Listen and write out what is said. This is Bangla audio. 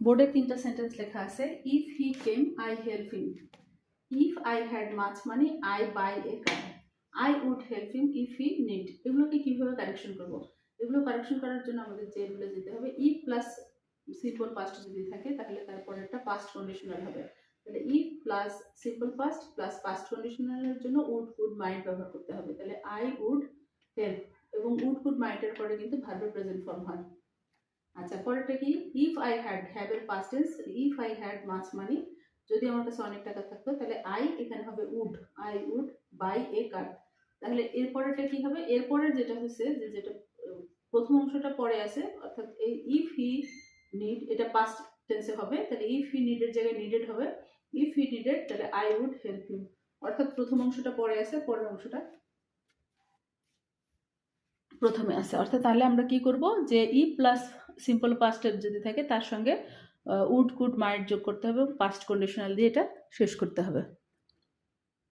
বোর্ডে 3টা সেন্টেন্স লেখা আছে। If he came I help him, if I had much money I buy a car, I would help him if he need. এগুলোকে কিভাবে কারেকশন করব? এগুলো কারেকশন করার জন্য আমাদের যেগুলো যেতে হবে, ইফ প্লাস সিম্পল পাস্ট যদি থাকে তাহলে তারপরে একটা পাস্ট কন্ডিশনাল হবে। তাহলে if plus simple past plus past কন্ডিশনালের জন্য উড কুড মাইট ব্যবহার করতে হবে। তাহলে আই উড হেল্প, এবং উড কুড মাইটের পরে কিন্তু ভার্বের প্রেজেন্ট ফর্ম হয়। আচ্ছা, পরেরটা কি? ইফ আই হ্যাড, হ্যাভের past tense. If I had much money, যদি আমার কাছে অনেক টাকা থাকতো তাহলে আই এখানে হবে would, I would by a কার। তাহলে এরপরেটা কি হবে? এরপরে যেটা হচ্ছে যে যেটা প্রথম অংশটা পরে আছে, অর্থাৎ এই ইফ হি নিড এটা পাস্ট টেন্সে হবে। তাহলে ইফ হি নিডের জায়গায় নিডেড হবে। ইফ হি নিডেড তাহলে আই উড হেল্প হিম, অর্থাৎ প্রথম অংশটা পরে আছে, পরের অংশটা প্রথমে আছে। অর্থাৎ তাহলে আমরা কি করব, যে ই প্লাস সিম্পল পাস্টের যদি থাকে তার সঙ্গে উড কুড মাইট যোগ করতে হবে, পাস্ট কন্ডিশনাল দিয়ে এটা শেষ করতে হবে।